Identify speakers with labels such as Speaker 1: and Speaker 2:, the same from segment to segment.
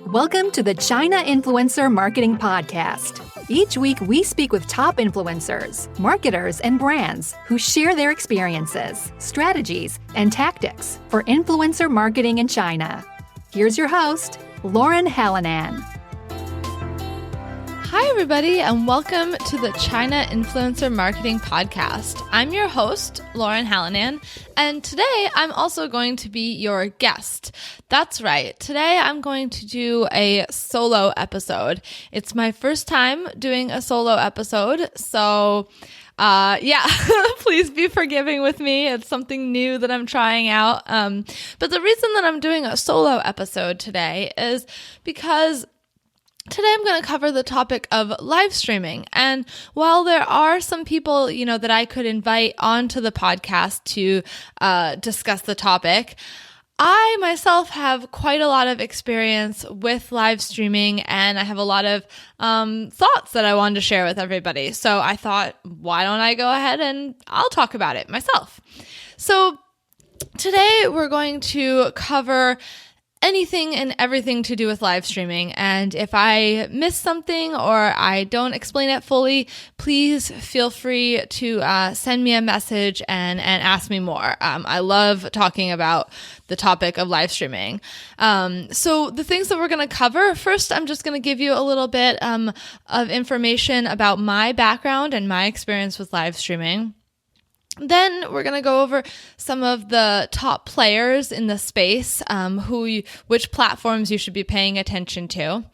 Speaker 1: Welcome to the China Influencer Marketing Podcast. Each week, we speak with top influencers, marketers, and brands who share their experiences, strategies, and tactics for influencer marketing in China. Here's your host, Lauren Hallanan.
Speaker 2: Hi, everybody, and welcome to the China Influencer Marketing Podcast. I'm your host, Lauren Hallanan, and today I'm also going to be your guest. That's right. Today I'm going to do a solo episode. It's my first time doing a solo episode, so please be forgiving with me. It's something new that I'm trying out. But the reason that I'm doing a solo episode today is because today I'm going to cover the topic of live streaming. And while there are some people, that I could invite onto the podcast to discuss the topic, I myself have quite a lot of experience with live streaming, and I have a lot of thoughts that I wanted to share with everybody. So I thought, why don't I go ahead and I'll talk about it myself. So today we're going to cover anything and everything to do with live streaming. And if I miss something or I don't explain it fully, please feel free to send me a message and ask me more. I love talking about the topic of live streaming. So the things that we're going to cover, first, I'm just going to give you a little bit of information about my background and my experience with live streaming. Then we're going to go over some of the top players in the space, which platforms you should be paying attention to.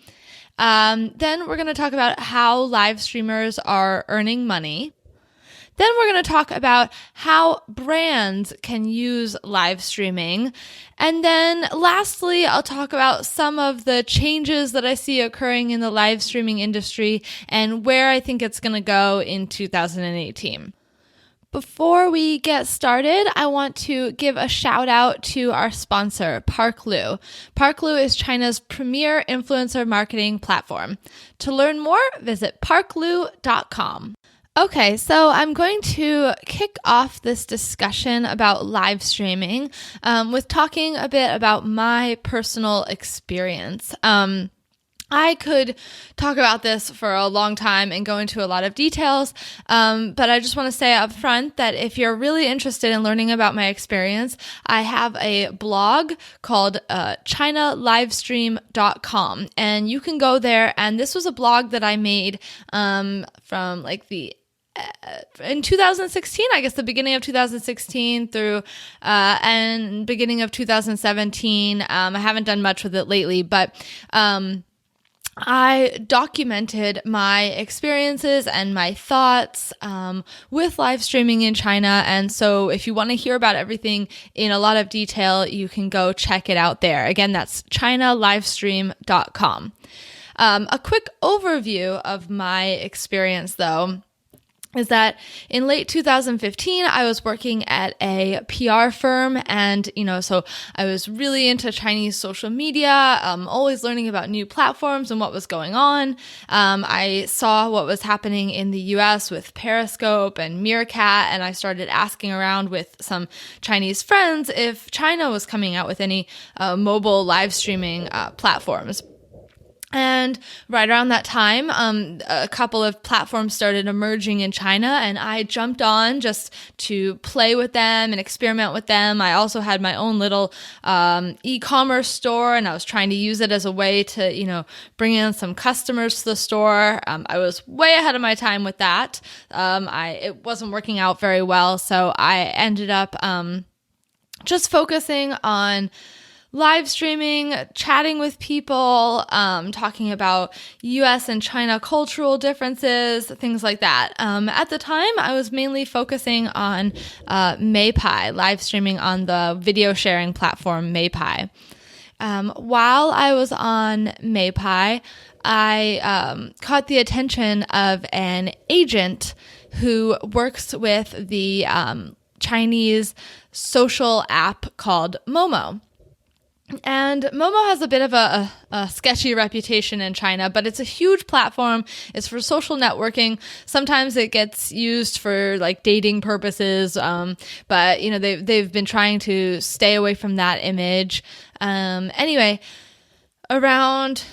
Speaker 2: Then we're going to talk about how live streamers are earning money. Then we're going to talk about how brands can use live streaming. And then lastly, I'll talk about some of the changes that I see occurring in the live streaming industry and where I think it's going to go in 2018. Before we get started, I want to give a shout out to our sponsor, Parklu. Parklu is China's premier influencer marketing platform. To learn more, visit parklu.com. Okay, so I'm going to kick off this discussion about live streaming with talking a bit about my personal experience. I could talk about this for a long time and go into a lot of details, but I just want to say up front that if you're really interested in learning about my experience, I have a blog called ChinaLivestream.com, and you can go there, and this was a blog that I made from in 2016, I guess the beginning of 2016 through and beginning of 2017. I haven't done much with it lately, but I documented my experiences and my thoughts with live streaming in China. And so if you want to hear about everything in a lot of detail, you can go check it out there. Again, that's ChinaLivestream.com. A quick overview of my experience, though, is that in late 2015, I was working at a PR firm, and, so I was really into Chinese social media, always learning about new platforms and what was going on. I saw what was happening in the US with Periscope and Meerkat, and I started asking around with some Chinese friends if China was coming out with any mobile live streaming platforms. And right around that time, a couple of platforms started emerging in China, and I jumped on just to play with them and experiment with them. I also had my own little e-commerce store, and I was trying to use it as a way to, bring in some customers to the store. I was way ahead of my time with that. It wasn't working out very well, so I ended up just focusing on live streaming, chatting with people, talking about US and China cultural differences, things like that. At the time, I was mainly focusing on Meipai, live streaming on the video sharing platform Meipai. While I was on Meipai, I caught the attention of an agent who works with the Chinese social app called Momo. And Momo has a bit of a sketchy reputation in China, but it's a huge platform. It's for social networking. Sometimes it gets used for like dating purposes, but you know they've been trying to stay away from that image. Anyway, around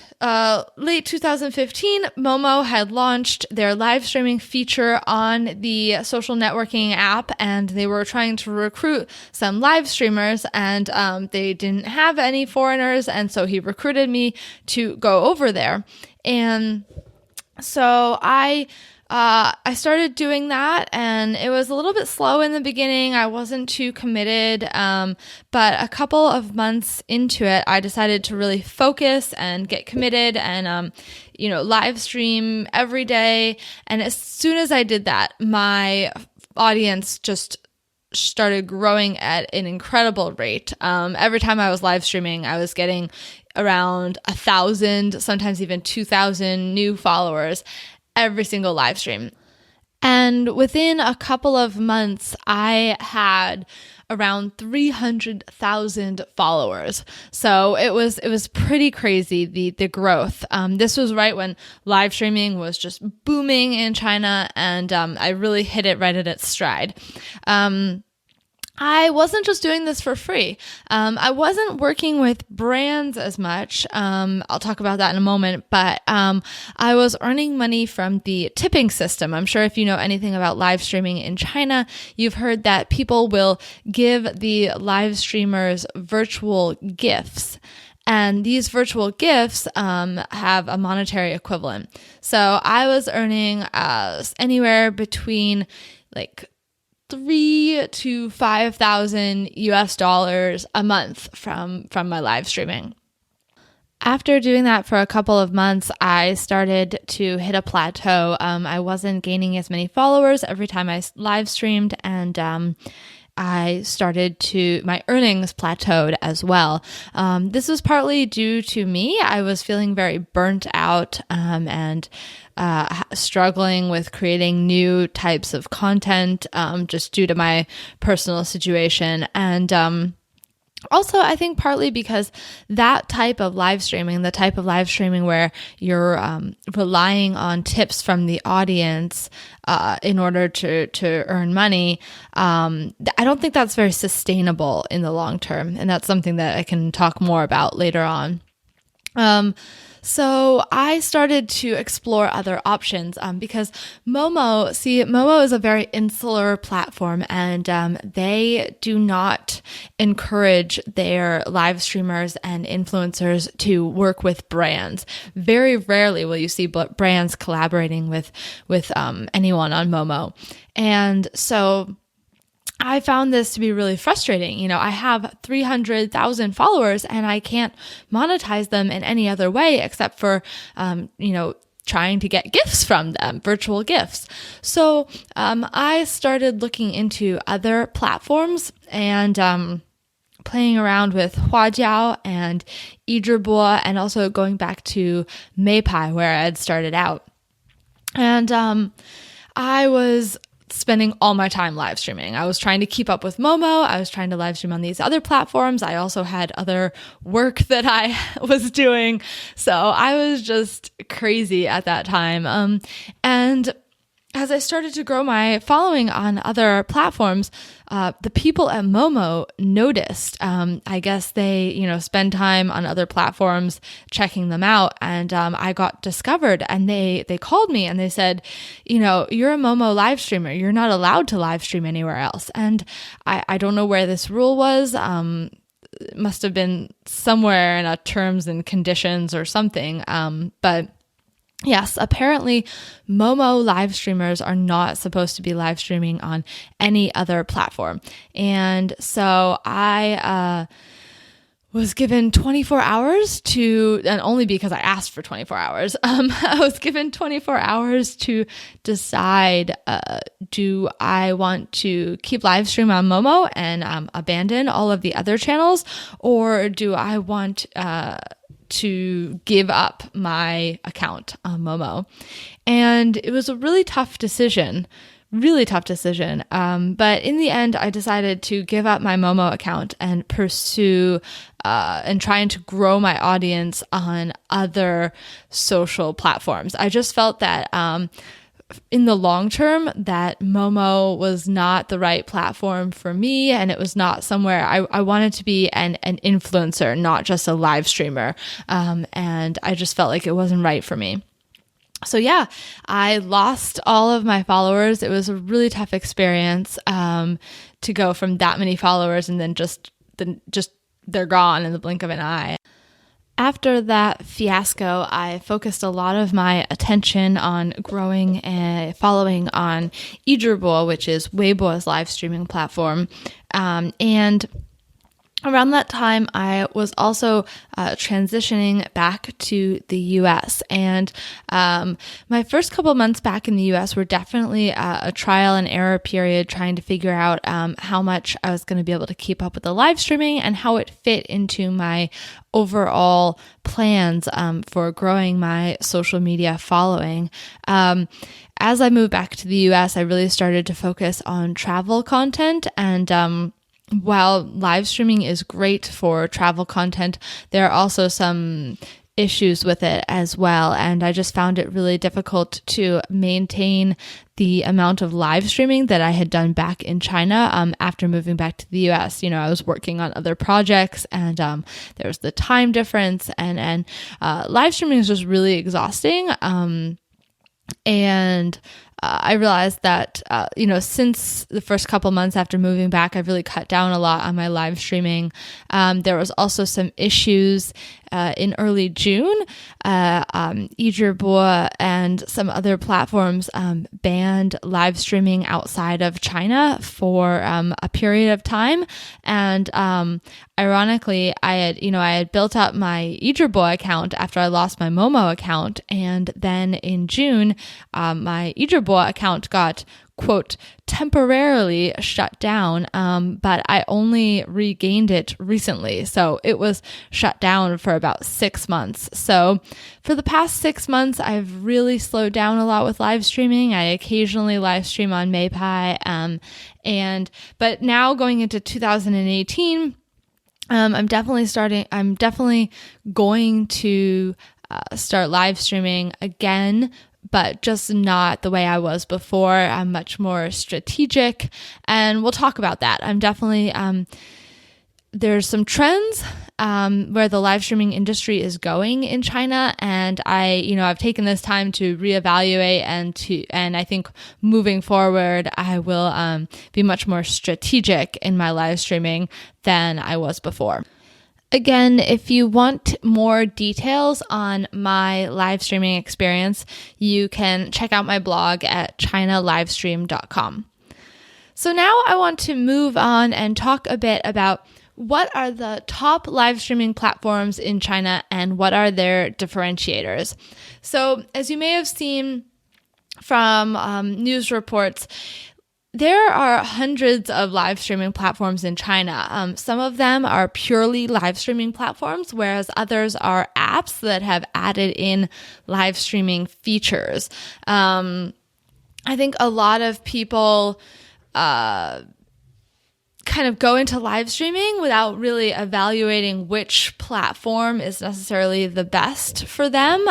Speaker 2: late 2015, Momo had launched their live streaming feature on the social networking app, and they were trying to recruit some live streamers, and they didn't have any foreigners, and so he recruited me to go over there. And so I started doing that, and it was a little bit slow in the beginning. I wasn't too committed, but a couple of months into it, I decided to really focus and get committed and, live stream every day. And as soon as I did that, my audience just started growing at an incredible rate. Every time I was live streaming, I was getting around 1,000, sometimes even 2,000 new followers every single live stream. And within a couple of months, I had around 300,000 followers. So it was pretty crazy, the growth. This was right when live streaming was just booming in China, and I really hit it right at its stride. I wasn't just doing this for free. I wasn't working with brands as much. I'll talk about that in a moment, but I was earning money from the tipping system. I'm sure if you know anything about live streaming in China, you've heard that people will give the live streamers virtual gifts. And these virtual gifts have a monetary equivalent. So I was earning anywhere between like $3,000 to $5,000 US a month from my live streaming. After doing that for a couple of months, I started to hit a plateau. I wasn't gaining as many followers every time I live streamed, and my earnings plateaued as well. This was partly due to me. I was feeling very burnt out and struggling with creating new types of content just due to my personal situation. And also, I think partly because that type of live streaming, the type of live streaming where you're relying on tips from the audience in order to earn money, I don't think that's very sustainable in the long term. And that's something that I can talk more about later on. So I started to explore other options because Momo is a very insular platform, and they do not encourage their live streamers and influencers to work with brands. Very rarely will you see brands collaborating with anyone on Momo. And so I found this to be really frustrating. I have 300,000 followers and I can't monetize them in any other way except for, trying to get gifts from them, virtual gifts. So I started looking into other platforms and playing around with Huajiao and Yizhibo, and also going back to Meipai where I had started out. And I was spending all my time live streaming. I was trying to keep up with Momo. I was trying to live stream on these other platforms. I also had other work that I was doing. So I was just crazy at that time. And as I started to grow my following on other platforms, the people at Momo noticed. I guess they, spend time on other platforms checking them out, and I got discovered. And they called me and they said, you're a Momo live streamer. You're not allowed to live stream anywhere else. And I don't know where this rule was. It must have been somewhere in a terms and conditions or something. But yes, apparently Momo live streamers are not supposed to be live streaming on any other platform. And so I was given 24 hours and only because I asked for 24 hours, I was given 24 hours to decide, do I want to keep live stream on Momo and abandon all of the other channels, or do I want to give up my account on Momo? And it was a really tough decision. But in the end, I decided to give up my Momo account and pursue and trying to grow my audience on other social platforms. I just felt that in the long term that Momo was not the right platform for me, and it was not somewhere I wanted to be an influencer, not just a live streamer. And I just felt like it wasn't right for me. So yeah, I lost all of my followers. It was a really tough experience to go from that many followers and then just they're gone in the blink of an eye. After that fiasco, I focused a lot of my attention on growing a following on Izhibo, which is Weibo's live streaming platform. And around that time, I was also transitioning back to the US. And my first couple of months back in the US were definitely a trial and error period, trying to figure out how much I was going to be able to keep up with the live streaming and how it fit into my overall plans for growing my social media following. As I moved back to the US, I really started to focus on travel content, and while live streaming is great for travel content, there are also some issues with it as well. And I just found it really difficult to maintain the amount of live streaming that I had done back in China after moving back to the US. You know, I was working on other projects, and there was the time difference, and live streaming is just really exhausting. And I realized that, since the first couple months after moving back, I've really cut down a lot on my live streaming. There was also some issues in early June. Izhibo and some other platforms banned live streaming outside of China for a period of time. And ironically, I had built up my Izhibo account after I lost my Momo account, and then in June, my Izhibo account got, quote, temporarily shut down, but I only regained it recently. So it was shut down for about 6 months. So for the past 6 months, I've really slowed down a lot with live streaming. I occasionally live stream on Maypai, but now going into 2018, I'm definitely going to start live streaming again, but just not the way I was before. I'm much more strategic, and we'll talk about that. I'm definitely, there's some trends where the live streaming industry is going in China, and I've taken this time to reevaluate, and I think moving forward, I will be much more strategic in my live streaming than I was before. Again, if you want more details on my live streaming experience, you can check out my blog at chinalivestream.com. So now I want to move on and talk a bit about what are the top live streaming platforms in China and what are their differentiators. So as you may have seen from news reports, there are hundreds of live streaming platforms in China. Some of them are purely live streaming platforms, whereas others are apps that have added in live streaming features. I think a lot of people kind of go into live streaming without really evaluating which platform is necessarily the best for them.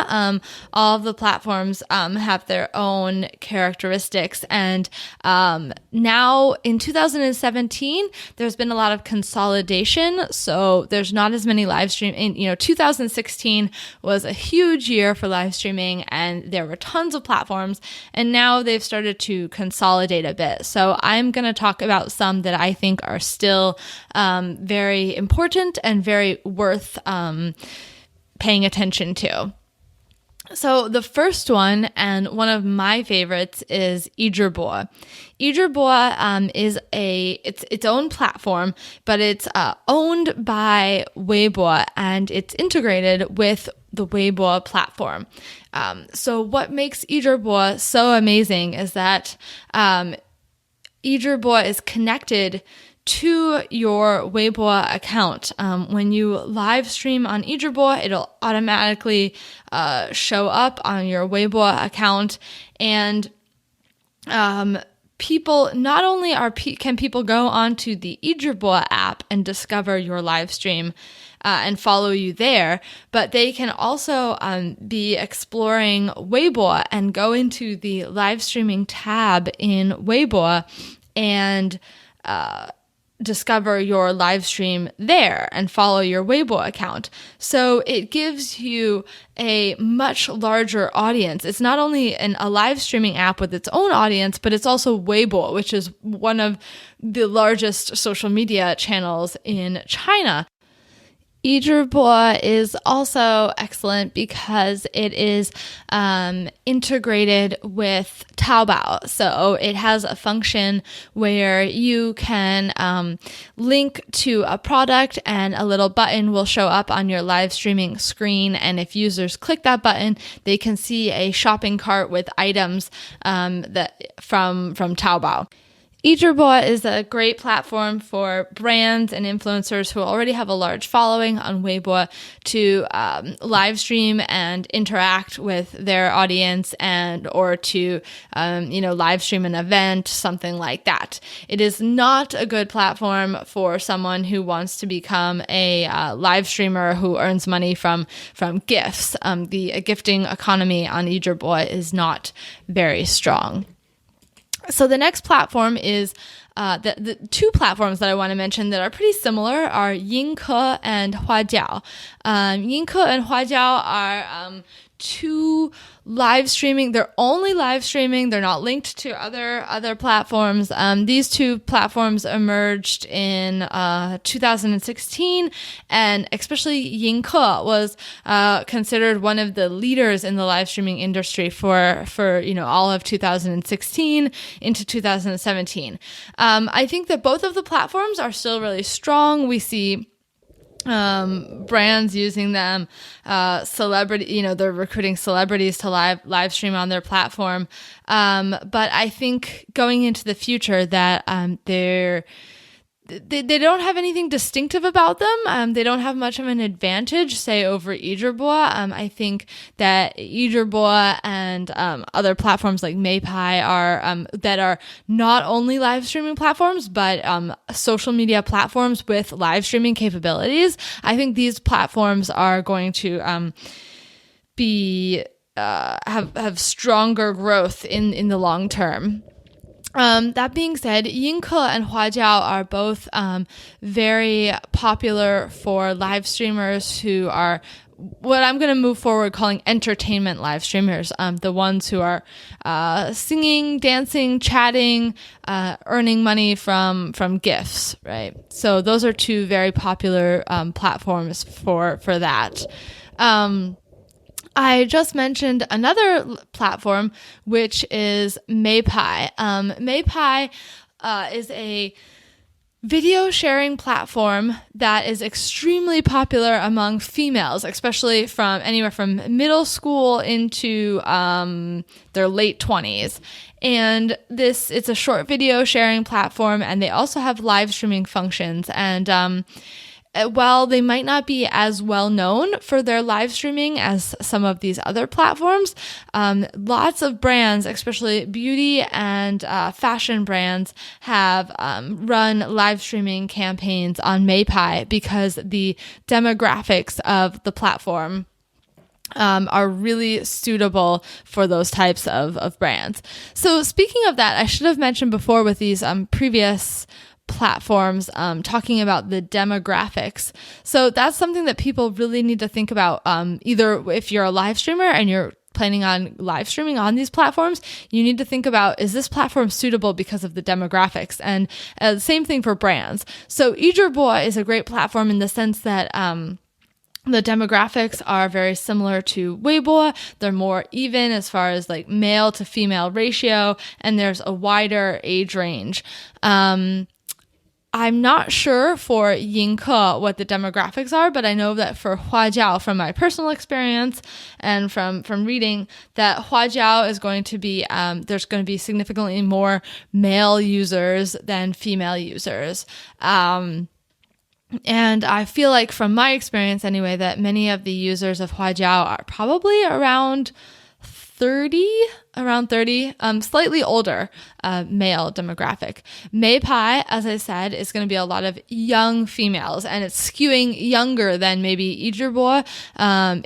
Speaker 2: All of the platforms have their own characteristics, and now in 2017 there's been a lot of consolidation, so there's not as many live stream. 2016 was a huge year for live streaming, and there were tons of platforms, and now they've started to consolidate a bit. So I'm going to talk about some that I think are still very important and very worth paying attention to. So the first one, and one of my favorites, is Izhibo. Izhibo is its own platform, but it's owned by Weibo, and it's integrated with the Weibo platform. So what makes Izhibo so amazing is that Izhibo is connected to your Weibo account. When you live stream on Izhibo, it'll automatically show up on your Weibo account, and people not only can people go onto the Yizhibo app and discover your live stream and follow you there, but they can also be exploring Weibo and go into the live streaming tab in Weibo and discover your live stream there and follow your Weibo account. So it gives you a much larger audience. It's not only a live streaming app with its own audience, but it's also Weibo, which is one of the largest social media channels in China. Yizhibo is also excellent because it is integrated with Taobao. So it has a function where you can link to a product and a little button will show up on your live streaming screen. And if users click that button, they can see a shopping cart with items that from Taobao. Yizhibo is a great platform for brands and influencers who already have a large following on Weibo to live stream and interact with their audience or to live stream an event, something like that. It is not a good platform for someone who wants to become a live streamer who earns money from gifts. The gifting economy on Yizhibo is not very strong. So the next platform is the two platforms that I want to mention that are pretty similar are Yinke and Huajiao. Yinke and Huajiao are two live streaming. They're only live streaming. They're not linked to other platforms. These two platforms emerged in 2016, and especially Yinke was considered one of the leaders in the live streaming industry for all of 2016 into 2017. I think that both of the platforms are still really strong. We see brands using them, they're recruiting celebrities to live stream on their platform. But I think going into the future that they don't have anything distinctive about them. They don't have much of an advantage, say, over Yizhibo. I think that Yizhibo and other platforms like Meipai are not only live streaming platforms, but social media platforms with live streaming capabilities. I think these platforms are going to have stronger growth in the long term. That being said, Yinke and Huajiao are both very popular for live streamers who are what I'm going to move forward calling entertainment live streamers, the ones who are singing, dancing, chatting, earning money from gifts, right? So those are two very popular platforms for that. I just mentioned another platform, which is Meipai. Meipai is a video sharing platform that is extremely popular among females, especially from anywhere from middle school into their late 20s. And it's a short video sharing platform, and they also have live streaming functions. And while they might not be as well known for their live streaming as some of these other platforms, lots of brands, especially beauty and fashion brands, have run live streaming campaigns on Meipai because the demographics of the platform are really suitable for those types of brands. So speaking of that, I should have mentioned before with these previous platforms talking about the demographics. So that's something that people really need to think about. Either if you're a live streamer and you're planning on live streaming on these platforms, you need to think about, is this platform suitable because of the demographics? And same thing for brands. So Yizhibo is a great platform in the sense that the demographics are very similar to Weibo. They're more even as far as like male to female ratio, and there's a wider age range. I'm not sure for Yinke what the demographics are, but I know that for Huajiao, from my personal experience and from reading, that Huajiao is going to be, there's going to be significantly more male users than female users. And I feel like from my experience anyway, that many of the users of Huajiao are probably around around 30, slightly older male demographic. Meipai, as I said, is going to be a lot of young females, and it's skewing younger than maybe Ijibo.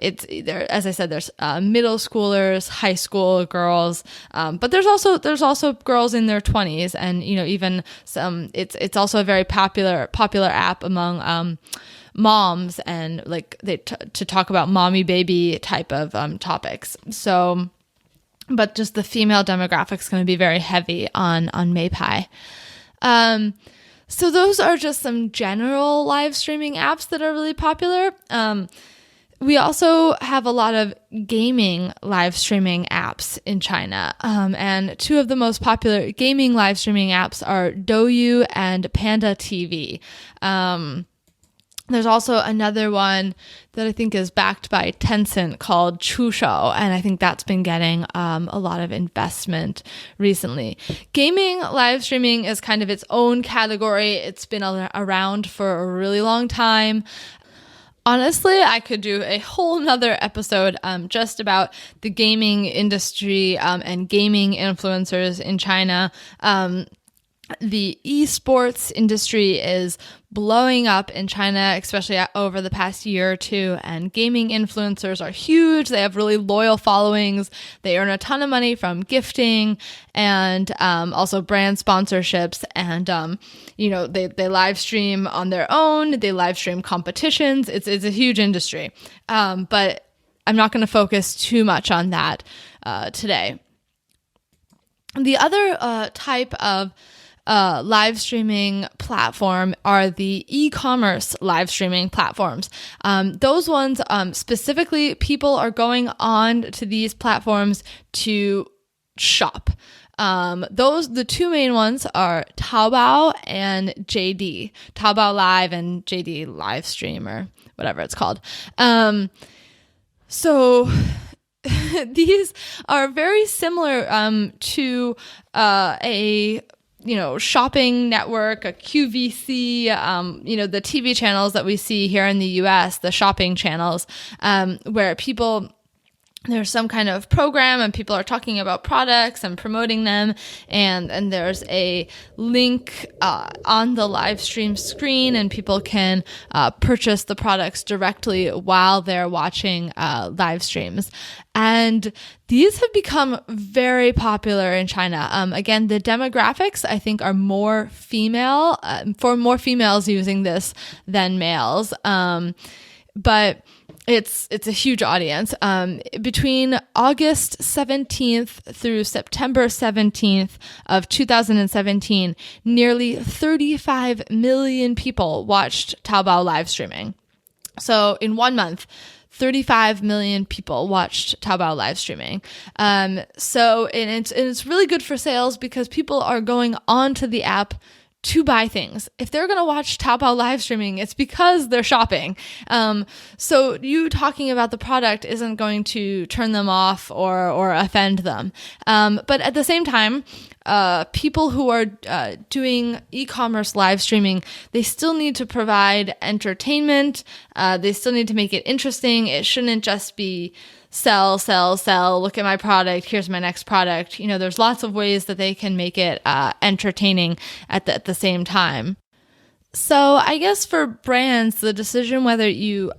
Speaker 2: It's there, as I said, there's middle schoolers, high school girls, but there's also girls in their 20s, and even some. It's also a very popular app among moms, and like to talk about mommy baby type of topics. So, but just the female demographic is going to be very heavy on Meipai. So those are just some general live streaming apps that are really popular. We also have a lot of gaming live streaming apps in China. And two of the most popular gaming live streaming apps are Douyu and Panda TV. There's also another one that I think is backed by Tencent called Chushou, and I think that's been getting a lot of investment recently. Gaming live streaming is kind of its own category. It's been around for a really long time. Honestly, I could do a whole nother episode just about the gaming industry and gaming influencers in China. The esports industry is blowing up in China, especially over the past year or two, and gaming influencers are huge. They have really loyal followings. They earn a ton of money from gifting and also brand sponsorships. And, they live stream on their own. They live stream competitions. It's a huge industry. But I'm not going to focus too much on that today. The other type of live streaming platform are the e-commerce live streaming platforms. Those ones, specifically, people are going on to these platforms to shop. The two main ones are Taobao and JD. Taobao Live and JD Live Stream, or whatever it's called. So these are very similar to a shopping network, a QVC, the TV channels that we see here in the US, the shopping channels, where there's some kind of program and people are talking about products and promoting them, and there's a link on the live stream screen, and people can purchase the products directly while they're watching live streams. And these have become very popular in China. Again, the demographics, I think, are more female, for more females using this than males. But it's a huge audience. Between August 17th through September 17th of 2017, nearly 35 million people watched Taobao live streaming. So in 1 month, 35 million people watched Taobao live streaming. And it's really good for sales because people are going onto the app to buy things. If they're going to watch Taobao live streaming, it's because they're shopping. So you talking about the product isn't going to turn them off or offend them. But at the same time, people who are doing e-commerce live streaming, they still need to provide entertainment. They still need to make it interesting. It shouldn't just be sell, look at my product, here's my next product. There's lots of ways that they can make it entertaining at the same time. So I guess for brands, the decision whether you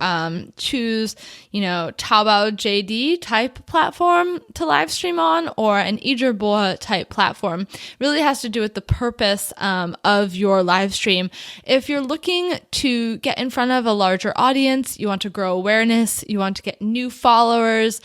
Speaker 2: choose, Taobao JD type platform to live stream on or an Ijibo type platform really has to do with the purpose of your live stream. If you're looking to get in front of a larger audience, you want to grow awareness, you want to get new followers,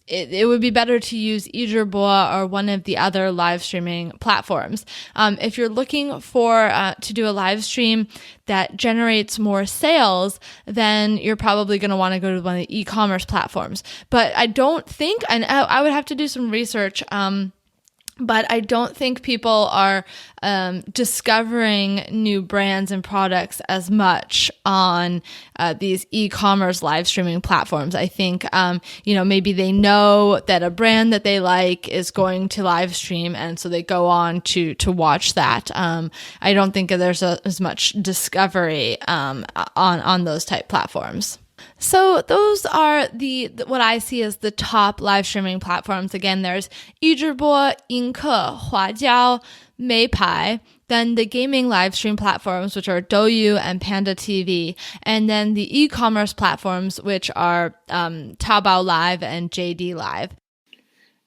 Speaker 2: it would be better to use Ijibo or one of the other live streaming platforms. If you're looking for to do a live stream that generates more sales, then you're probably going to want to go to one of the e-commerce platforms. But I don't think, and I would have to do some research, but I don't think people are discovering new brands and products as much on these e-commerce live streaming platforms. I think, maybe they know that a brand that they like is going to live stream, and so they go on to watch that. I don't think there's as much discovery on those type platforms. So those are the what I see as the top live streaming platforms. Again, there's 一直播, 映客, 花椒, 美牌, then the gaming live stream platforms, which are Douyu and Panda TV, and then the e-commerce platforms, which are Taobao Live and JD Live.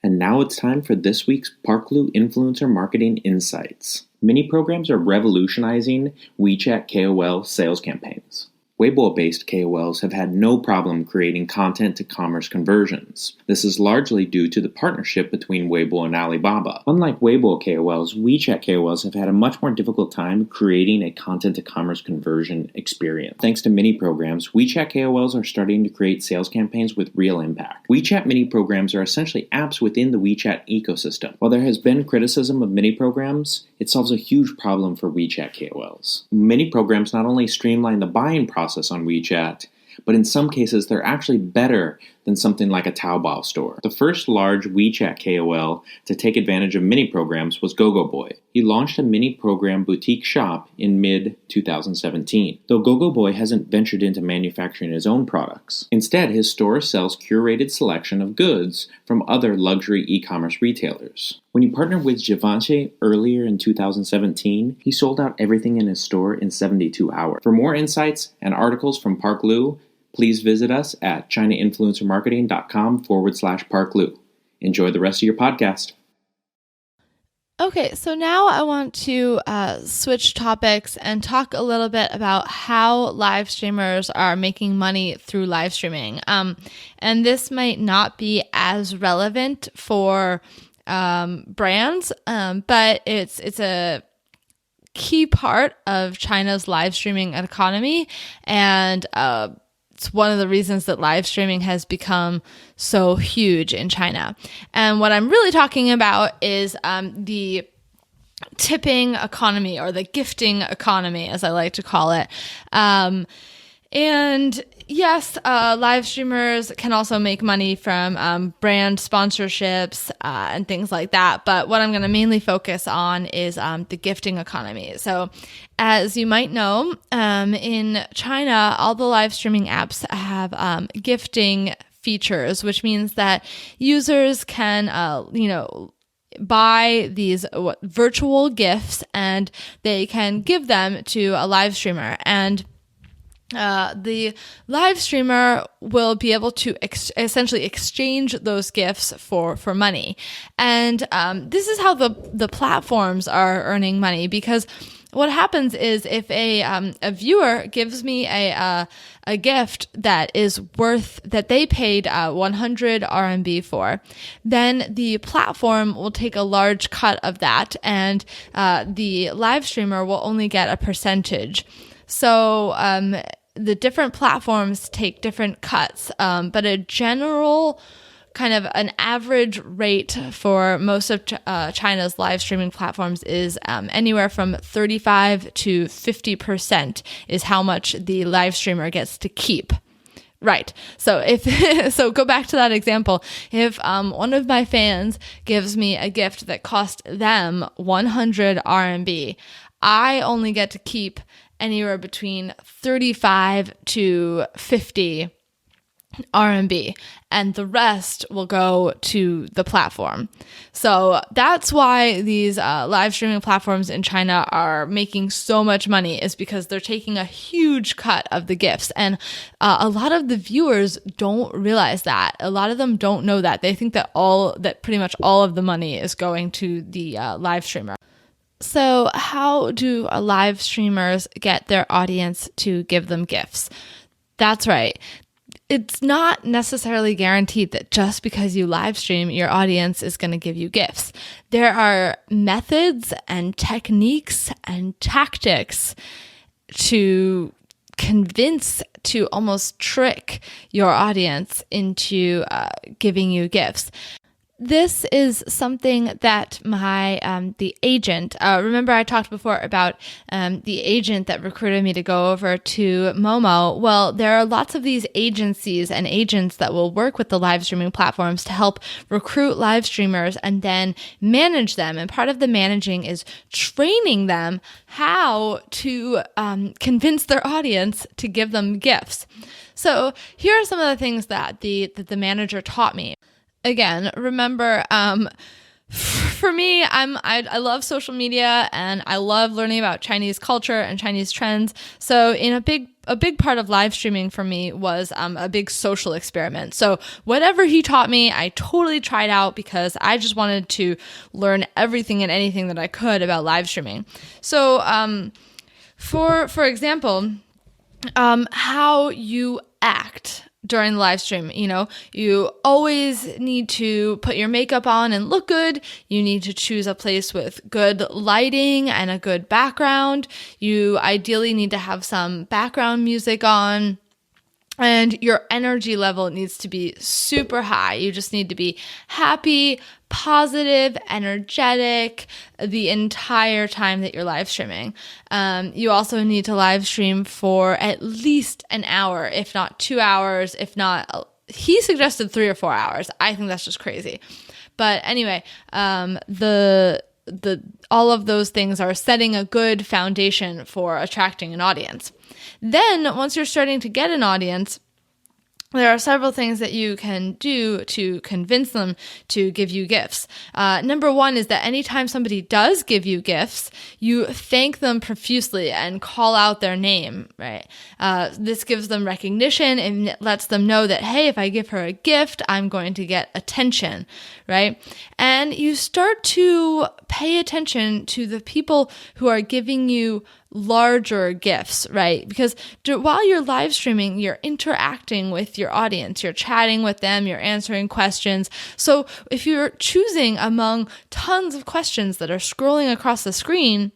Speaker 3: And now it's time for this week's Parklu Influencer Marketing Insights. Mini programs are revolutionizing WeChat KOL sales campaigns. Weibo-based KOLs have had no problem creating content-to-commerce conversions. This is largely due to the partnership between Weibo and Alibaba. Unlike Weibo KOLs, WeChat KOLs have had a much more difficult time creating a content-to-commerce conversion experience. Thanks to mini programs, WeChat KOLs are starting to create sales campaigns with real impact. WeChat mini programs are essentially apps within the WeChat ecosystem. While there has been criticism of mini programs, it solves a huge problem for WeChat KOLs. Mini programs not only streamline the buying process on WeChat, but in some cases they're actually better than something like a Taobao store. The first large WeChat KOL to take advantage of mini programs was GoGoBoy. He launched a mini program boutique shop in mid-2017, though GoGoBoy hasn't ventured into manufacturing his own products. Instead, his store sells curated selection of goods from other luxury e-commerce retailers. When he partnered with Givenchy earlier in 2017, he sold out everything in his store in 72 hours. For more insights and articles from Parklu, please visit us at chinainfluencermarketing.com/Parklu. Enjoy the rest of your podcast.
Speaker 2: Okay, so now I want to switch topics and talk a little bit about how live streamers are making money through live streaming. And this might not be as relevant for brands, but it's a key part of China's live streaming economy, and it's one of the reasons that live streaming has become so huge in China. And what I'm really talking about is the tipping economy, or the gifting economy, as I like to call it. And yes, live streamers can also make money from brand sponsorships and things like that. But what I'm going to mainly focus on is the gifting economy. So as you might know, in China, all the live streaming apps have gifting features, which means that users can, buy these virtual gifts, and they can give them to a live streamer. And the live streamer will be able to essentially exchange those gifts for money. And this is how the platforms are earning money, because what happens is if a viewer gives me a gift that they paid 100 RMB for, then the platform will take a large cut of that, and the live streamer will only get a percentage. So the different platforms take different cuts, but a general kind of an average rate for most of China's live streaming platforms is anywhere from 35 to 50% is how much the live streamer gets to keep. Right. So so go back to that example. If one of my fans gives me a gift that cost them 100 RMB, I only get to keep anywhere between 35 to 50 RMB, and the rest will go to the platform. So that's why these live streaming platforms in China are making so much money, is because they're taking a huge cut of the gifts. And a lot of the viewers don't realize that. A lot of them don't know that. They think that pretty much all of the money is going to the live streamer. So how do live streamers get their audience to give them gifts? That's right. It's not necessarily guaranteed that just because you live stream, your audience is going to give you gifts. There are methods and techniques and tactics to convince, to almost trick your audience into giving you gifts. this is something that my the agent, remember I talked before about the agent that recruited me to go over to Momo. Well, there are lots of these agencies and agents that will work with the live streaming platforms to help recruit live streamers and then manage them. And part of the managing is training them how to convince their audience to give them gifts. So here are some of the things that the manager taught me. Again, remember, for me, I love social media and I love learning about Chinese culture and Chinese trends. So a big part of live streaming for me was a big social experiment. So whatever he taught me, I totally tried out because I just wanted to learn everything and anything that I could about live streaming. So for example, how you act during the live stream. You always need to put your makeup on and look good. You need to choose a place with good lighting and a good background. You ideally need to have some background music on. And your energy level needs to be super high. You just need to be happy, positive, energetic the entire time that you're live streaming. You also need to live stream for at least an hour, if not 2 hours, if not, he suggested 3 or 4 hours. I think that's just crazy. But anyway, all of those things are setting a good foundation for attracting an audience. Then, once you're starting to get an audience, there are several things that you can do to convince them to give you gifts. Number one is that anytime somebody does give you gifts, you thank them profusely and call out their name, right? This gives them recognition and it lets them know that, hey, if I give her a gift, I'm going to get attention, right? And you start to pay attention to the people who are giving you larger gifts, right? Because while you're live streaming, you're interacting with your audience, you're chatting with them, you're answering questions. So if you're choosing among tons of questions that are scrolling across the screen,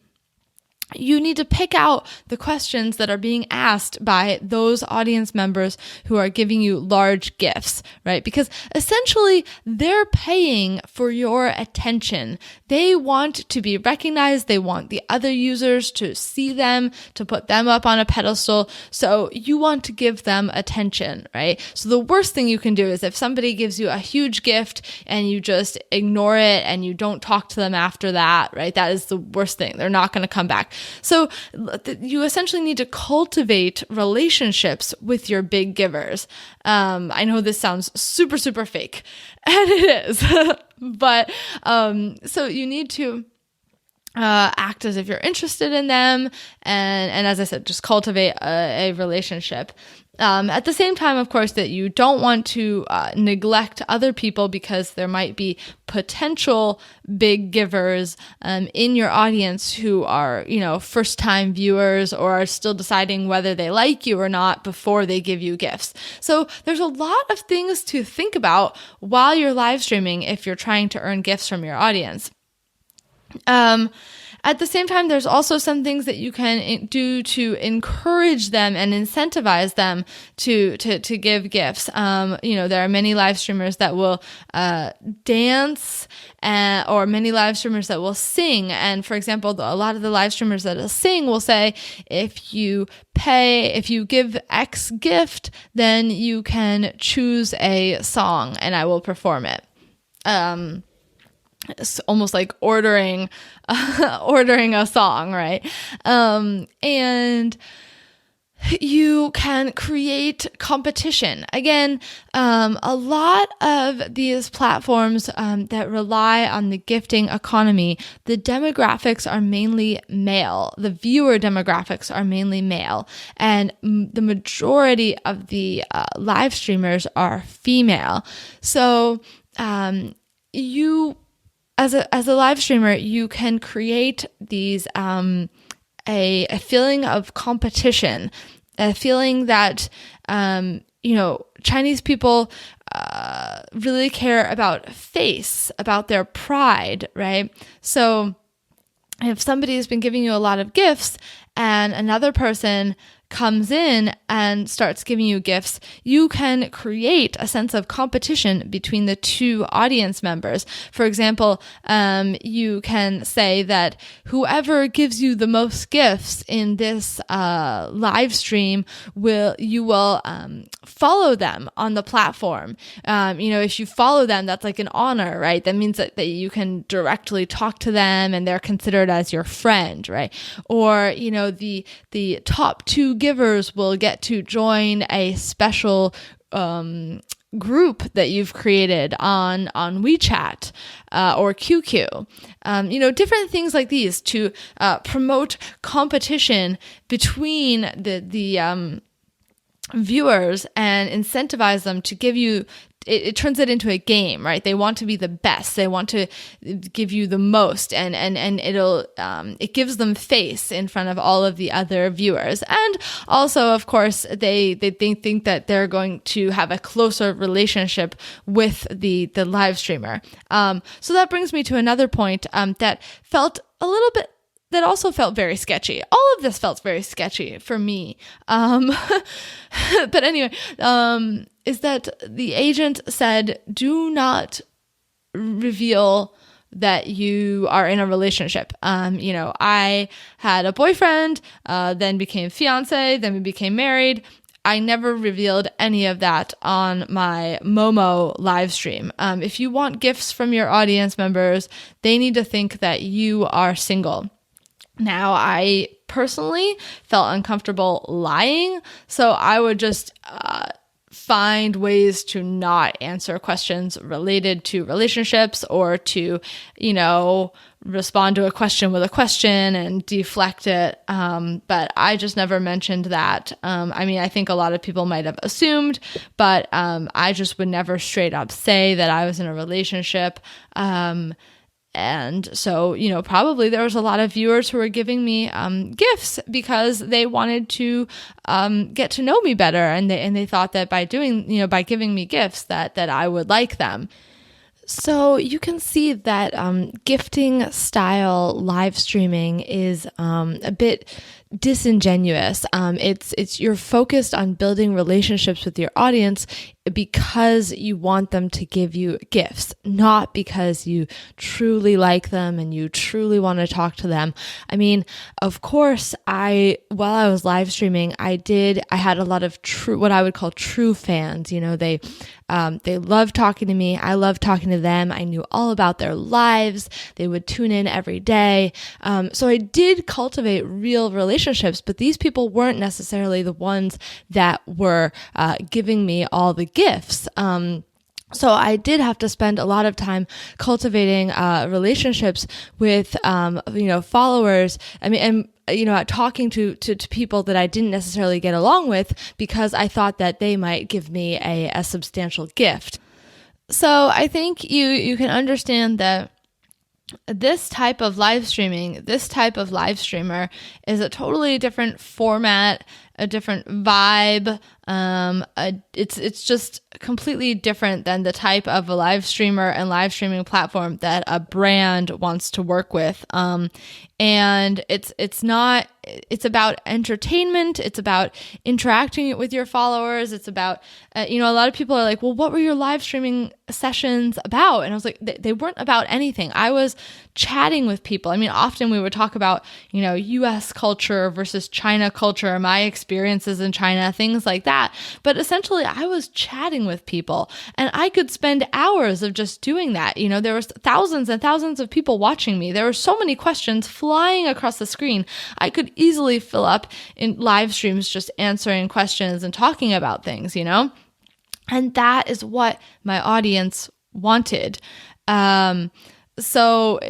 Speaker 2: you need to pick out the questions that are being asked by those audience members who are giving you large gifts, right? Because essentially they're paying for your attention. They want to be recognized. They want the other users to see them, to put them up on a pedestal. So you want to give them attention, right? So the worst thing you can do is if somebody gives you a huge gift and you just ignore it and you don't talk to them after that, right? That is the worst thing. They're not going to come back. So you essentially need to cultivate relationships with your big givers. I know this sounds super, super fake, and it is, but so you need to act as if you're interested in them, and as I said, just cultivate a relationship. At the same time, of course, that you don't want to neglect other people because there might be potential big givers in your audience who are, first-time viewers or are still deciding whether they like you or not before they give you gifts. So there's a lot of things to think about while you're live streaming if you're trying to earn gifts from your audience. At the same time, there's also some things that you can do to encourage them and incentivize them to give gifts. There are many live streamers that will dance or many live streamers that will sing. And for example, a lot of the live streamers that will sing will say, if you give X gift, then you can choose a song and I will perform it. It's almost like ordering a song, right? And you can create competition. Again, a lot of these platforms that rely on the gifting economy, the demographics are mainly male. The viewer demographics are mainly male. And the majority of the live streamers are female. So As a live streamer, you can create these a feeling of competition, a feeling that Chinese people really care about face, about their pride, right? So if somebody has been giving you a lot of gifts and another person comes in and starts giving you gifts, you can create a sense of competition between the two audience members. For example, you can say that whoever gives you the most gifts in this live stream will follow them on the platform. If you follow them, that's like an honor, right? That means that you can directly talk to them and they're considered as your friend, right? Or, the top 2 givers will get to join a special group that you've created on WeChat or QQ. Different things like these to promote competition between the viewers and incentivize them to give you. It turns it into a game, right? They want to be the best. They want to give you the most, and it gives them face in front of all of the other viewers. And also, of course, they think that they're going to have a closer relationship with the live streamer. So that brings me to another point that also felt very sketchy. All of this felt very sketchy for me. But anyway, is that the agent said, do not reveal that you are in a relationship. I had a boyfriend, then became fiance, then we became married. I never revealed any of that on my Momo live stream. If you want gifts from your audience members, they need to think that you are single. Now, I personally felt uncomfortable lying, so I would just find ways to not answer questions related to relationships or to, respond to a question with a question and deflect it. But I just never mentioned that. I think a lot of people might have assumed, but I just would never straight up say that I was in a relationship. And so, probably there was a lot of viewers who were giving me gifts because they wanted to get to know me better, and they thought that by giving me gifts that I would like them. So you can see that gifting style live streaming is a bit disingenuous. You're focused on building relationships with your audience because you want them to give you gifts, not because you truly like them and you truly want to talk to them. Of course, while I was live streaming, I had a lot of what I would call true fans. They loved talking to me. I loved talking to them. I knew all about their lives. They would tune in every day. So I did cultivate real relationships, but these people weren't necessarily the ones that were giving me all the gifts. So I did have to spend a lot of time cultivating relationships with, followers. Talking to people that I didn't necessarily get along with because I thought that they might give me a substantial gift. So I think you can understand that this type of live streaming, this type of live streamer is a totally different format, a different vibe. It's just completely different than the type of a live streamer and live streaming platform that a brand wants to work with. And it's about entertainment. It's about interacting with your followers. It's about, a lot of people are like, well, what were your live streaming sessions about? And I was like, they weren't about anything. I was chatting with people. Often we would talk about, US culture versus China culture, my experiences in China, things like that. But essentially I was chatting with people and I could spend hours of just doing that. There was thousands and thousands of people watching me. There were so many questions flying across the screen. I could easily fill up in live streams just answering questions and talking about things, And that is what my audience wanted. So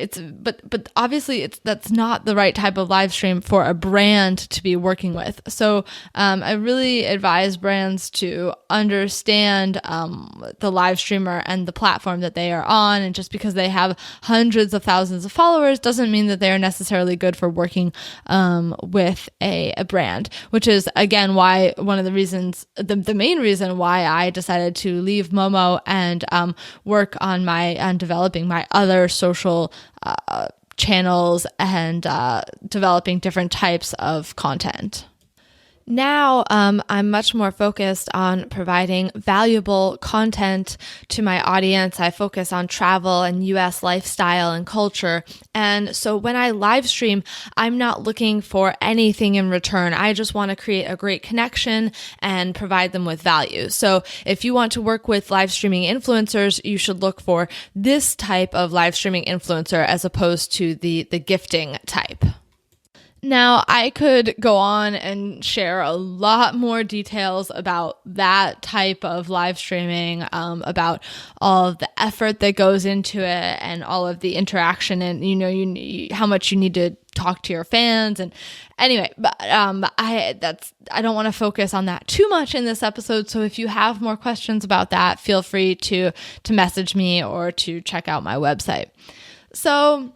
Speaker 2: but obviously that's not the right type of live stream for a brand to be working with. So I really advise brands to understand the live streamer and the platform that they are on. And just because they have hundreds of thousands of followers doesn't mean that they are necessarily good for working with a brand, which is again why one of the reasons, the main reason why I decided to leave Momo and work on developing my other social channels and developing different types of content. Now, I'm much more focused on providing valuable content to my audience. I focus on travel and US lifestyle and culture. And so when I live stream, I'm not looking for anything in return. I just want to create a great connection and provide them with value. So if you want to work with live streaming influencers, you should look for this type of live streaming influencer as opposed to the gifting type. Now, I could go on and share a lot more details about that type of live streaming, about all of the effort that goes into it and all of the interaction and, how much you need to talk to your fans. And anyway, but I don't want to focus on that too much in this episode. So if you have more questions about that, feel free to message me or to check out my website. So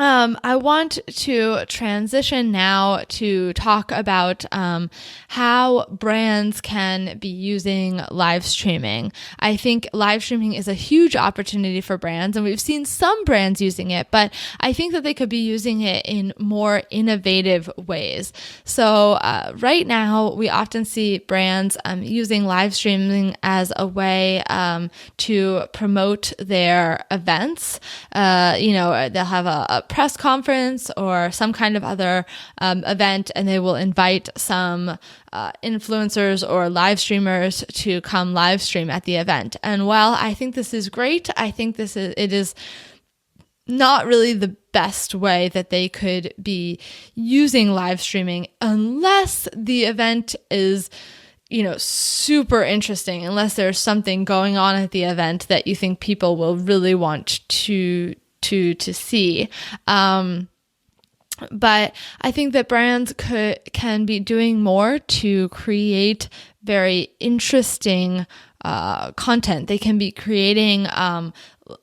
Speaker 2: I want to transition now to talk about how brands can be using live streaming. I think live streaming is a huge opportunity for brands, and we've seen some brands using it, but I think that they could be using it in more innovative ways. So right now, we often see brands using live streaming as a way to promote their events. They'll have a press conference or some kind of other event, and they will invite some influencers or live streamers to come live stream at the event. And while I think this is great, I think it is not really the best way that they could be using live streaming unless the event is super interesting, unless there's something going on at the event that you think people will really want to see. But I think that brands can be doing more to create very interesting content. They can be creating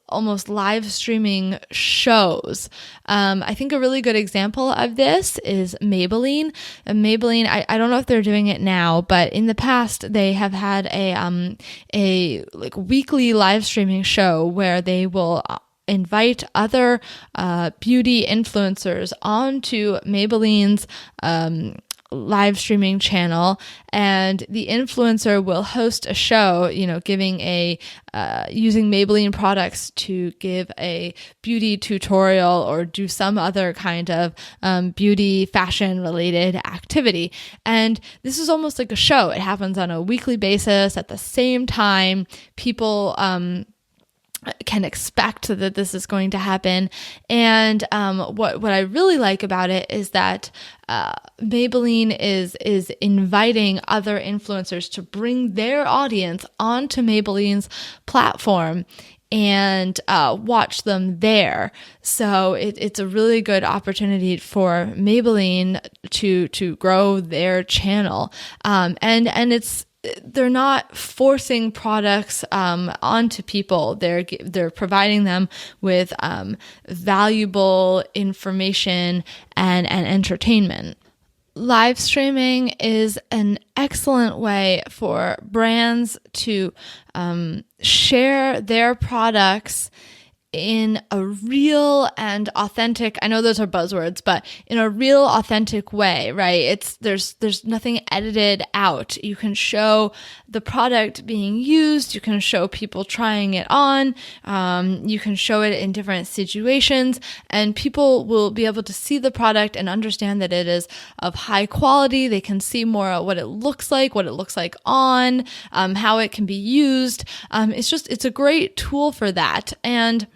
Speaker 2: almost live streaming shows. I think a really good example of this is Maybelline. Maybelline, I don't know if they're doing it now, but in the past they have had a weekly live streaming show where they will invite other beauty influencers onto Maybelline's live streaming channel, and the influencer will host a show, giving using Maybelline products to give a beauty tutorial or do some other kind of beauty fashion related activity. And this is almost like a show. It happens on a weekly basis at the same time. People can expect that this is going to happen. And what I really like about it is that Maybelline is inviting other influencers to bring their audience onto Maybelline's platform and watch them there. So it's a really good opportunity for Maybelline to grow their channel. And they're not forcing products onto people. They're providing them with valuable information and entertainment. Live streaming is an excellent way for brands to share their products in a real and authentic, I know those are buzzwords, but in a real authentic way, right? There's nothing edited out. You can show the product being used. You can show people trying it on. You can show it in different situations, and people will be able to see the product and understand that it is of high quality. They can see more what it looks like on, how it can be used. It's a great tool for that. And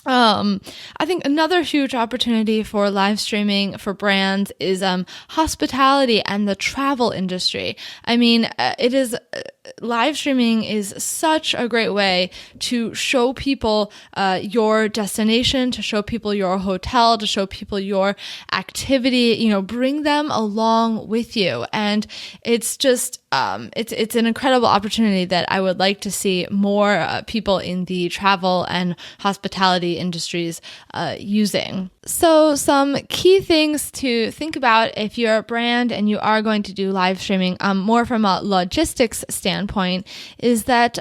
Speaker 2: I think another huge opportunity for live streaming for brands is hospitality and the travel industry. I mean, live streaming is such a great way to show people your destination, to show people your hotel, to show people your activity, bring them along with you. And it's just it's an incredible opportunity that I would like to see more people in the travel and hospitality industries using. So some key things to think about if you're a brand and you are going to do live streaming, more from a logistics standpoint, is that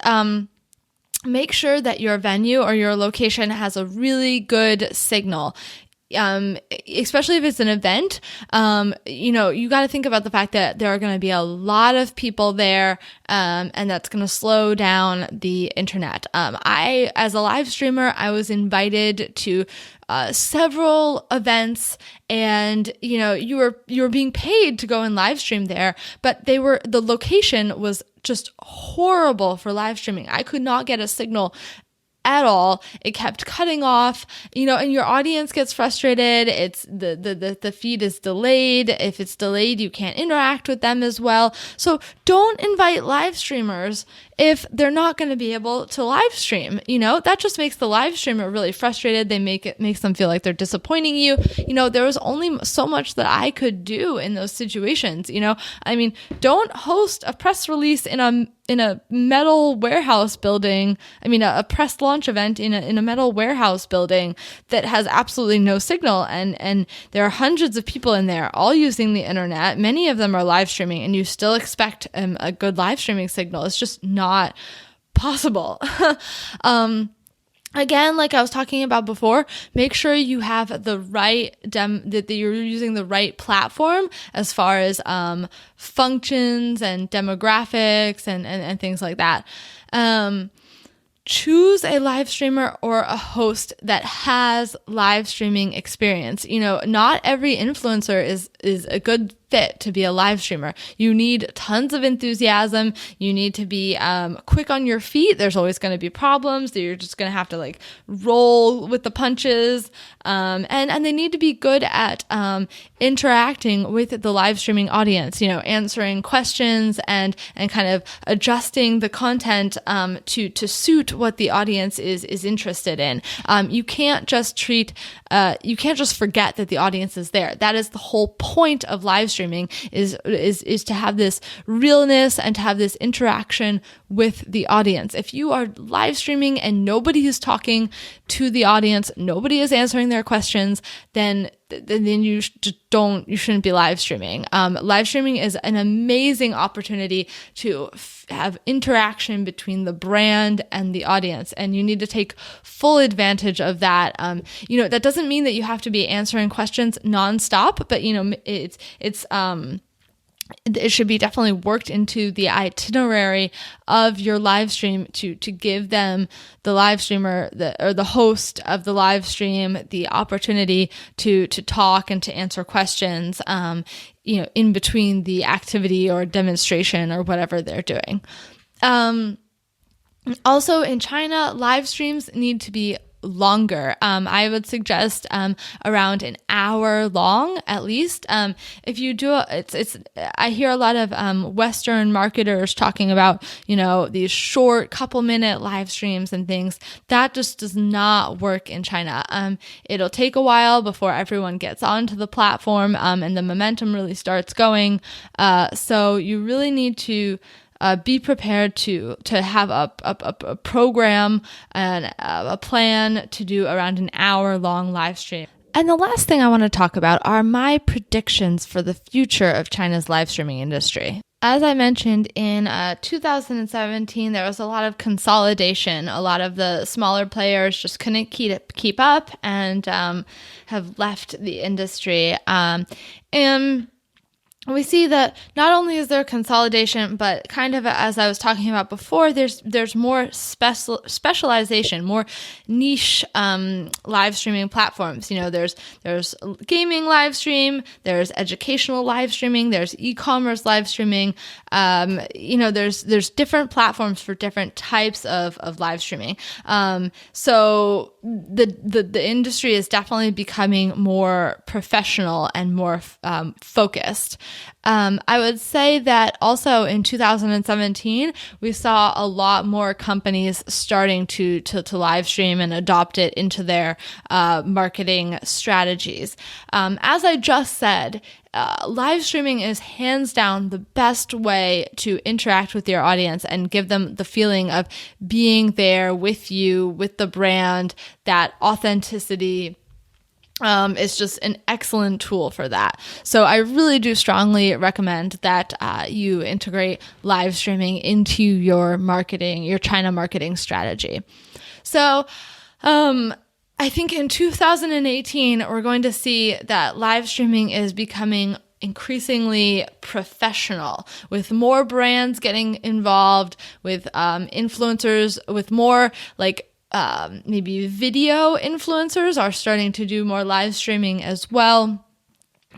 Speaker 2: make sure that your venue or your location has a really good signal. especially if it's an event, you got to think about the fact that there are going to be a lot of people there, and that's going to slow down the internet. As a live streamer, I was invited to several events, and you were being paid to go and live stream there, but the location was just horrible for live streaming. I could not get a signal at all. It kept cutting off, and your audience gets frustrated. It's the feed is delayed. If it's delayed, you can't interact with them as well. So don't invite live streamers if they're not going to be able to live stream. That just makes the live streamer really frustrated. Makes them feel like they're disappointing you. There was only so much that I could do in those situations. Don't host a press release in a metal warehouse building. A press launch event in a metal warehouse building that has absolutely no signal, and there are hundreds of people in there all using the internet. Many of them are live streaming, and you still expect a good live streaming signal. It's just not possible. Again, like I was talking about before, make sure you have the right that you're using the right platform as far as functions and demographics and things like that. Choose a live streamer or a host that has live streaming experience. Not every influencer is a good fit to be a live streamer. You need tons of enthusiasm. You need to be quick on your feet. There's always going to be problems that you're just going to have to roll with the punches. And they need to be good at interacting with the live streaming audience, answering questions and kind of adjusting the content to suit what the audience is interested in. You can't just forget that the audience is there. That is the whole point of live streaming, is to have this realness and to have this interaction with the audience. If you are live streaming and nobody is talking to the audience, nobody is answering their questions, then you shouldn't be live streaming. Live streaming is an amazing opportunity to have interaction between the brand and the audience, and you need to take full advantage of that. That doesn't mean that you have to be answering questions nonstop, but it should be definitely worked into the itinerary of your live stream to give them, the live streamer or the host of the live stream, the opportunity to talk and to answer questions, in between the activity or demonstration or whatever they're doing. Also in China, live streams need to be longer. I would suggest around an hour long at least. If you do I hear a lot of Western marketers talking about these short couple minute live streams and things. That just does not work in China. It'll take a while before everyone gets onto the platform and the momentum really starts going. So you really need to be prepared to have a program and a plan to do around an hour-long live stream. And the last thing I want to talk about are my predictions for the future of China's live streaming industry. As I mentioned, in 2017, there was a lot of consolidation. A lot of the smaller players just couldn't keep up and have left the industry. And we see that not only is there consolidation, but kind of as I was talking about before, there's more specialization, more niche live streaming platforms. There's gaming live stream, there's educational live streaming, there's e-commerce live streaming. There's different platforms for different types of live streaming. So the industry is definitely becoming more professional and more focused. I would say that also in 2017, we saw a lot more companies starting to live stream and adopt it into their marketing strategies. As I just said, live streaming is hands down the best way to interact with your audience and give them the feeling of being there with you, with the brand, that authenticity. It's just an excellent tool for that. So I really do strongly recommend that you integrate live streaming into your marketing, your China marketing strategy. So I think in 2018, we're going to see that live streaming is becoming increasingly professional, with more brands getting involved, with influencers, with more maybe video influencers are starting to do more live streaming as well.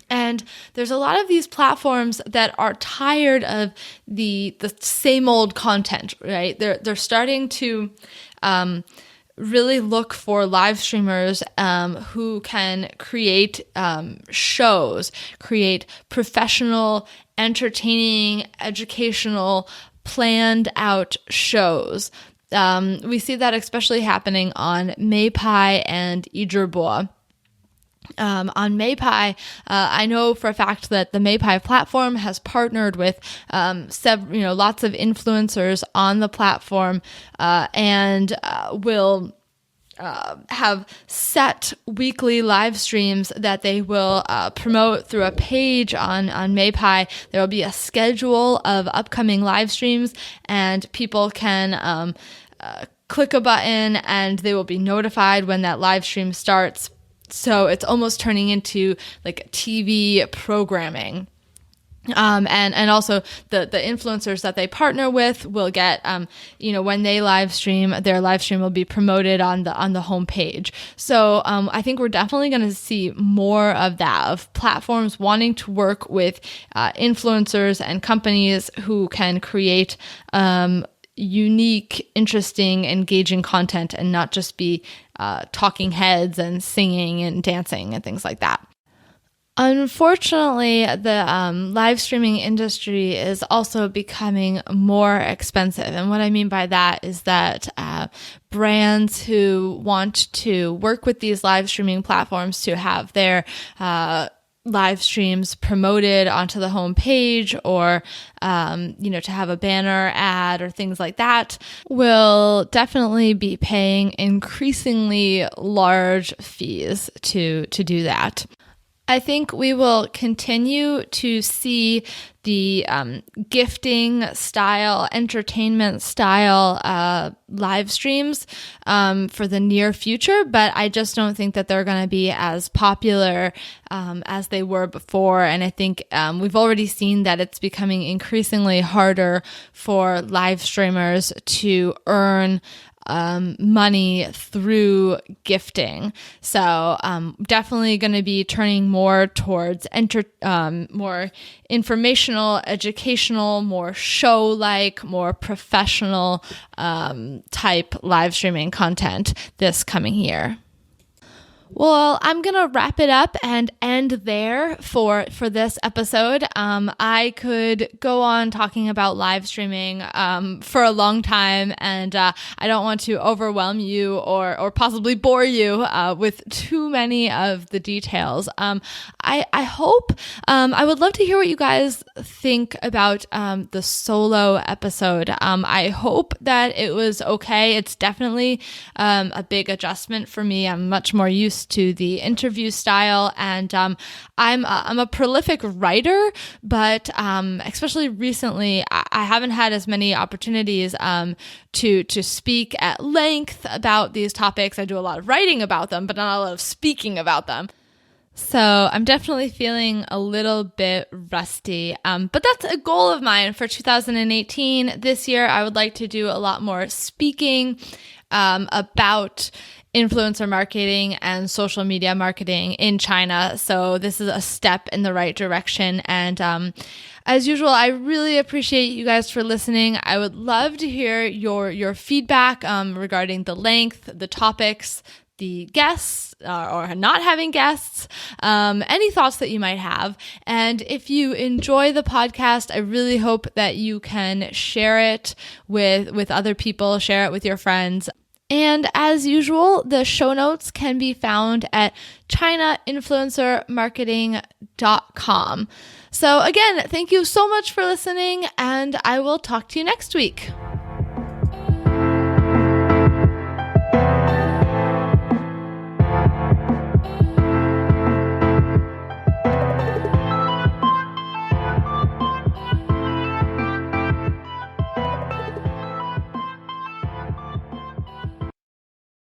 Speaker 2: And there's a lot of these platforms that are tired of the same old content, right? They're starting to really look for live streamers who can create shows, create professional, entertaining, educational, planned out shows. We see that especially happening on Maypai and Ijirbo. On Maypai, I know for a fact that the Maypai platform has partnered with lots of influencers on the platform and will have set weekly live streams that they will promote through a page on Maypai. There will be a schedule of upcoming live streams, and people can click a button and they will be notified when that live stream starts. So it's almost turning into like TV programming. And also the influencers that they partner with will get, when they live stream, their live stream will be promoted on the homepage. So I think we're definitely going to see more of that, of platforms wanting to work with influencers and companies who can create unique, interesting, engaging content and not just be talking heads and singing and dancing and things like that. Unfortunately, the live streaming industry is also becoming more expensive. And what I mean by that is that brands who want to work with these live streaming platforms to have their live streams promoted onto the homepage or, to have a banner ad or things like that will definitely be paying increasingly large fees to do that. I think we will continue to see the gifting style, entertainment style live streams for the near future, but I just don't think that they're going to be as popular as they were before. And I think we've already seen that it's becoming increasingly harder for live streamers to earn money through gifting. So definitely going to be turning more towards more informational, educational, more show-like, more professional type live streaming content this coming year. Well, I'm going to wrap it up and end there for this episode. I could go on talking about live streaming for a long time, and I don't want to overwhelm you or possibly bore you with too many of the details. I hope, I would love to hear what you guys think about the solo episode. I hope that it was okay. It's definitely a big adjustment for me. I'm much more used to the interview style, and I'm a prolific writer, but especially recently, I haven't had as many opportunities to speak at length about these topics. I do a lot of writing about them, but not a lot of speaking about them. So I'm definitely feeling a little bit rusty, but that's a goal of mine for 2018. This year, I would like to do a lot more speaking about influencer marketing and social media marketing in China. So this is a step in the right direction. And as usual, I really appreciate you guys for listening. I would love to hear your feedback regarding the length, the topics, the guests or not having guests, any thoughts that you might have. And if you enjoy the podcast, I really hope that you can share it with other people, share it with your friends. And as usual, the show notes can be found at chinainfluencermarketing.com. So again, thank you so much for listening, and I will talk to you next week.